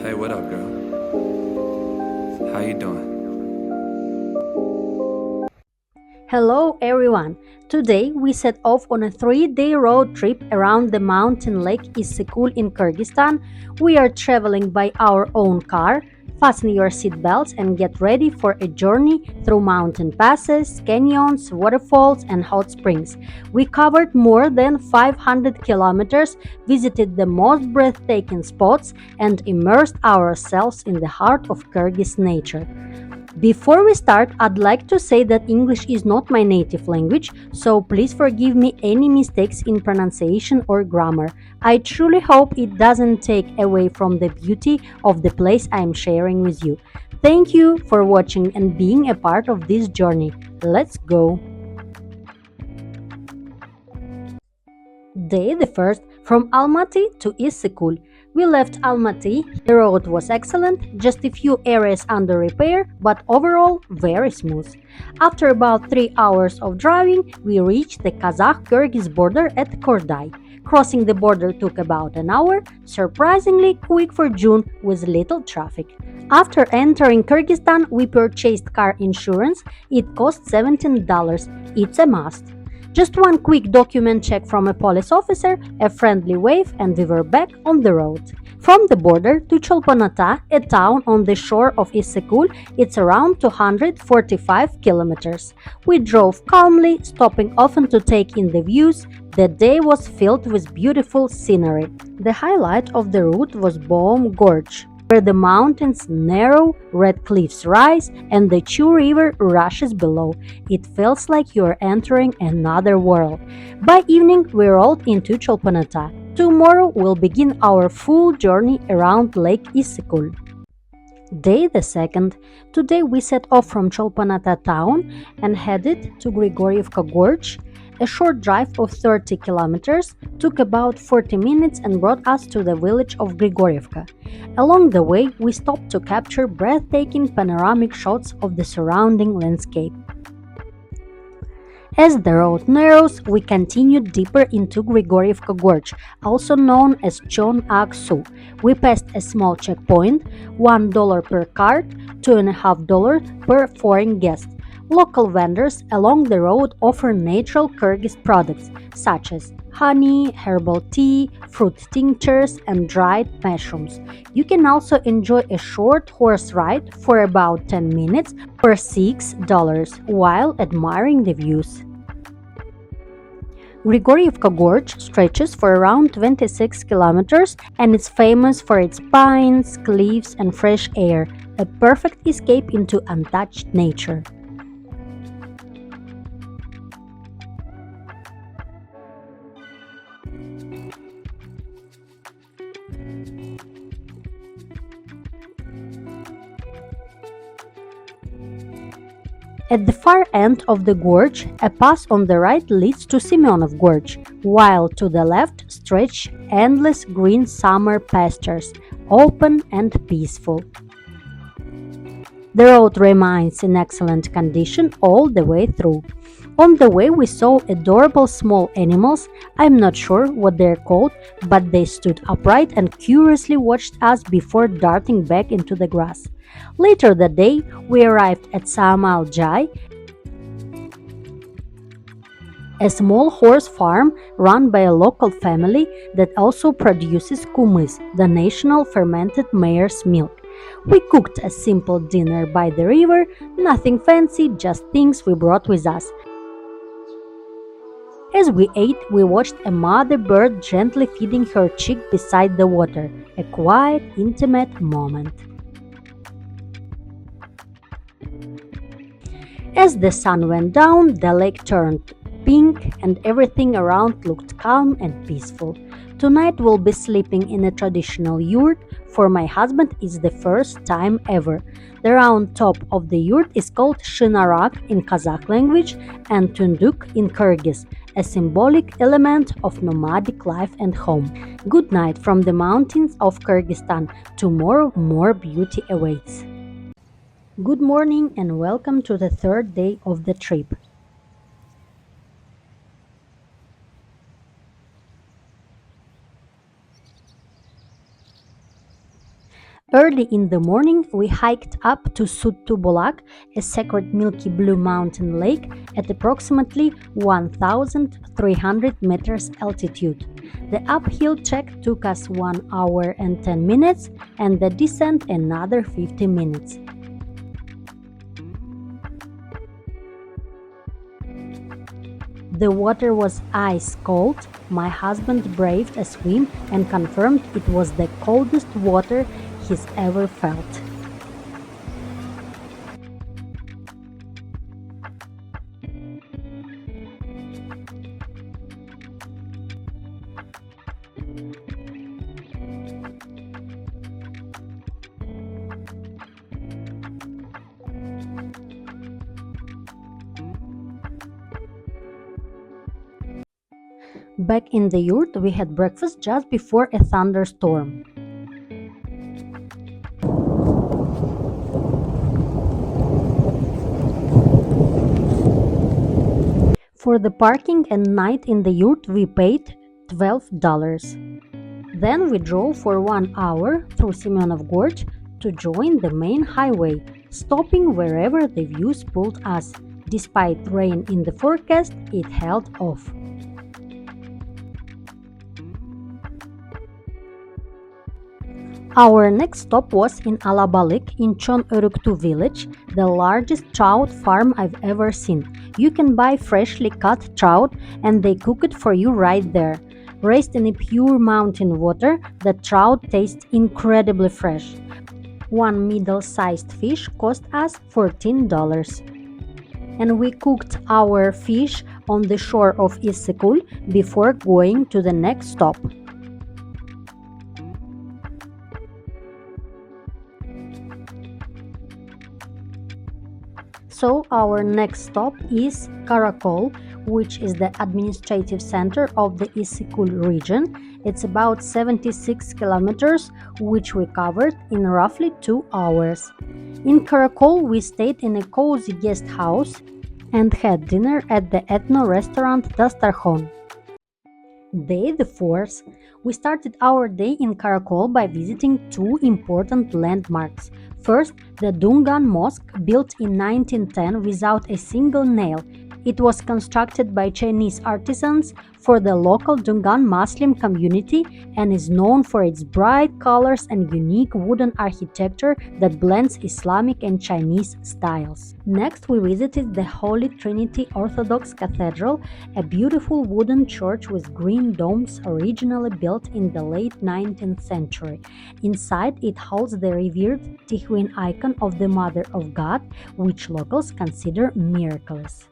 Hey, what up, girl? How you doing? Hello everyone! Today we set off on a 3-day road trip around the mountain Lake Issyk-Kul in Kyrgyzstan. We are traveling by our own car. Fasten your seatbelts and get ready for a journey through mountain passes, canyons, waterfalls, and hot springs. We covered more than 500 kilometers, visited the most breathtaking spots, and immersed ourselves in the heart of Kyrgyz nature. Before we start, I'd like to say that English is not my native language, so please forgive me any mistakes in pronunciation or grammar. I truly hope it doesn't take away from the beauty of the place I'm sharing with you. Thank you for watching and being a part of this journey. Let's go! Day the first, from Almaty to Issyk-Kul. We left Almaty. The road was excellent, just a few areas under repair, but overall very smooth. After about 3 hours of driving, we reached the Kazakh-Kyrgyz border at Kordai. Crossing the border took about an hour, surprisingly quick for June with little traffic. After entering Kyrgyzstan, we purchased car insurance. It cost $17. It's a must. Just one quick document check from a police officer, a friendly wave, and we were back on the road. From the border to Cholpon-Ata, a town on the shore of Issyk-Kul, it's around 245 kilometers. We drove calmly, stopping often to take in the views. The day was filled with beautiful scenery. The highlight of the route was Gorge, where the mountains narrow, red cliffs rise, and the Chu River rushes below. It feels like you're entering another world. By evening, we rolled into Cholpon-Ata. Tomorrow we'll begin our full journey around Lake Issyk-Kul. Day the second. Today we set off from Cholpon-Ata town and headed to Grigorievka Gorge. A short drive of 30 kilometers took about 40 minutes and brought us to the village of Grigorievka. Along the way, we stopped to capture breathtaking panoramic shots of the surrounding landscape. As the road narrows, we continued deeper into Grigorievka Gorge, also known as Chon-Aksu. We passed a small checkpoint, $1 per cart, $2.50 per foreign guest. Local vendors along the road offer natural Kyrgyz products such as honey, herbal tea, fruit tinctures, and dried mushrooms. You can also enjoy a short horse ride for about 10 minutes for $6 while admiring the views. Grigorievka Gorge stretches for around 26 kilometers and is famous for its pines, cliffs, and fresh air, a perfect escape into untouched nature. At the far end of the gorge, a pass on the right leads to Semenev Gorge, while to the left stretch endless green summer pastures, open and peaceful. The road remains in excellent condition all the way through. On the way we saw adorable small animals. I'm not sure what they're called, but they stood upright and curiously watched us before darting back into the grass. Later that day, we arrived at Al-Jai, a small horse farm run by a local family that also produces kumis, the national fermented mare's milk. We cooked a simple dinner by the river, nothing fancy, just things we brought with us. As we ate, we watched a mother bird gently feeding her chick beside the water, a quiet, intimate moment. As the sun went down, the lake turned pink and everything around looked calm and peaceful. Tonight we'll be sleeping in a traditional yurt. For my husband it's the first time ever. The round top of the yurt is called shinarak in Kazakh language and tunduk in Kyrgyz, a symbolic element of nomadic life and home. Good night from the mountains of Kyrgyzstan. Tomorrow more beauty awaits. Good morning and welcome to the third day of the trip. Early in the morning, we hiked up to Suttu-Bulak, a sacred milky blue mountain lake at approximately 1,300 meters altitude. The uphill trek took us 1 hour and 10 minutes, and the descent another 50 minutes. The water was ice cold. My husband braved a swim and confirmed it was the coldest water he's ever felt. Back in the yurt, we had breakfast just before a thunderstorm. For the parking and night in the yurt, we paid $12. Then we drove for 1 hour through Semenev Gorge to join the main highway, stopping wherever the views pulled us. Despite rain in the forecast, it held off. Our next stop was in Ala-Balyk in Chon-Uruktu village, the largest trout farm I've ever seen. You can buy freshly cut trout and they cook it for you right there. Raised in a pure mountain water, the trout tastes incredibly fresh. One middle-sized fish cost us $14. And we cooked our fish on the shore of Issyk-Kul before going to the next stop. So our next stop is Karakol, which is the administrative center of the Issyk-Kul region. It's about 76 kilometers, which we covered in roughly 2 hours. In Karakol, we stayed in a cozy guest house and had dinner at the ethno restaurant Dastarkhon. Day the 4th, we started our day in Karakol by visiting two important landmarks. First, the Dungan Mosque, built in 1910 without a single nail. It was constructed by Chinese artisans for the local Dungan Muslim community and is known for its bright colors and unique wooden architecture that blends Islamic and Chinese styles. Next, we visited the Holy Trinity Orthodox Cathedral, a beautiful wooden church with green domes originally built in the late 19th century. Inside, it holds the revered Tikhvin icon of the Mother of God, which locals consider miraculous.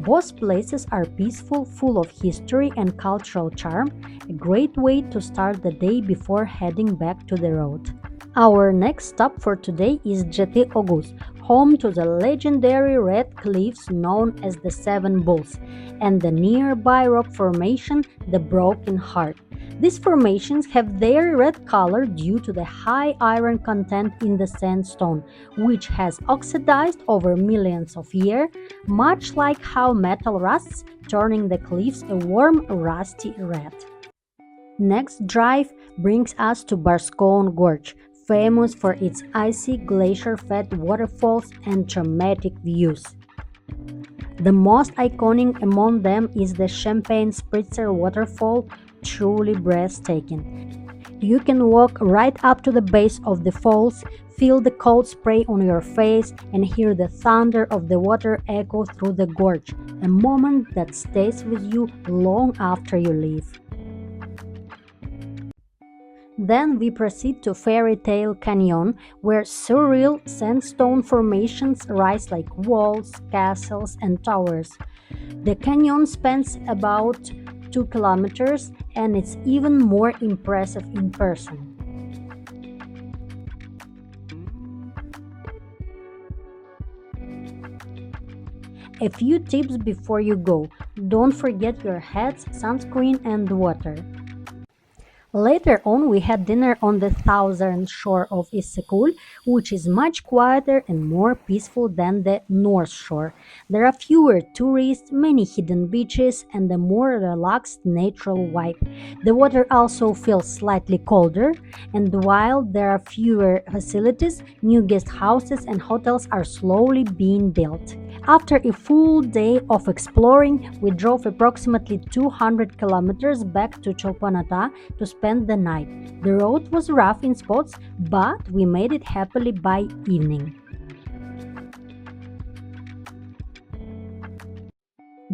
Both places are peaceful, full of history and cultural charm, a great way to start the day before heading back to the road. Our next stop for today is Jety-Oguz, home to the legendary red cliffs known as the Seven Bulls, and the nearby rock formation, the Broken Heart. These formations have their red color due to the high iron content in the sandstone, which has oxidized over millions of years, much like how metal rusts, turning the cliffs a warm, rusty red. Next drive brings us to Barskoon Gorge, famous for its icy glacier-fed waterfalls and dramatic views. The most iconic among them is the Champagne Spritzer waterfall, truly breathtaking. You can walk right up to the base of the falls, feel the cold spray on your face, and hear the thunder of the water echo through the gorge, a moment that stays with you long after you leave. Then we proceed to Fairy Tale Canyon, where surreal sandstone formations rise like walls, castles, and towers. The canyon spans about 2 kilometers and it's even more impressive in person. A few tips before you go: don't forget your hats, sunscreen, and water. Later on, we had dinner on the southern shore of Issyk-Kul, which is much quieter and more peaceful than the north shore. There are fewer tourists, many hidden beaches, and a more relaxed natural vibe. The water also feels slightly colder, and while there are fewer facilities, new guest houses and hotels are slowly being built. After a full day of exploring, we drove approximately 200 kilometers back to Cholpon-Ata to spend the night. The road was rough in spots, but we made it happily by evening.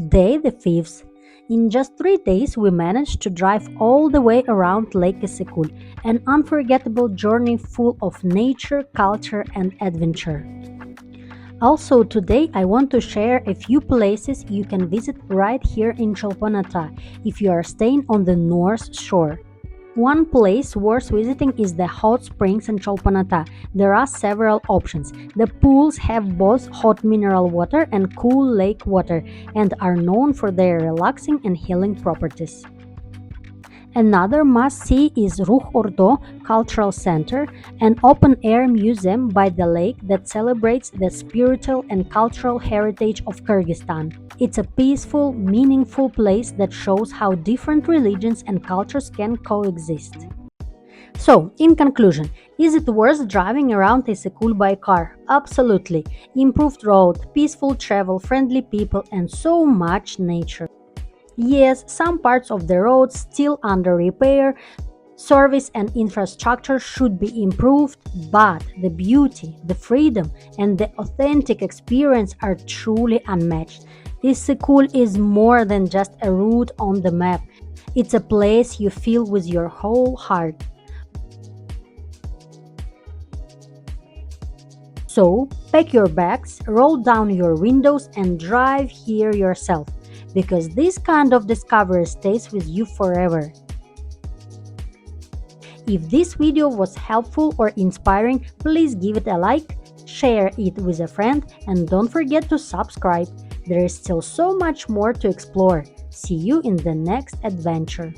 Day the 5th. In just 3 days, we managed to drive all the way around Lake Issyk-Kul, an unforgettable journey full of nature, culture, and adventure. Also, today I want to share a few places you can visit right here in Cholpon-Ata if you are staying on the north shore. One place worth visiting is the hot springs in Cholpon-Ata. There are several options. The pools have both hot mineral water and cool lake water and are known for their relaxing and healing properties. Another must-see is Rukh Ordo Cultural Center, an open-air museum by the lake that celebrates the spiritual and cultural heritage of Kyrgyzstan. It's a peaceful, meaningful place that shows how different religions and cultures can coexist. So, in conclusion, is it worth driving around Issyk-Kul by car? Absolutely. Improved road, peaceful travel, friendly people, and so much nature. Yes, some parts of the road still under repair, service and infrastructure should be improved, but the beauty, the freedom, and the authentic experience are truly unmatched. Issyk-Kul is more than just a route on the map. It's a place you feel with your whole heart. So, pack your bags, roll down your windows, and drive here yourself, because this kind of discovery stays with you forever. If this video was helpful or inspiring, please give it a like, share it with a friend, and don't forget to subscribe. There is still so much more to explore. See you in the next adventure.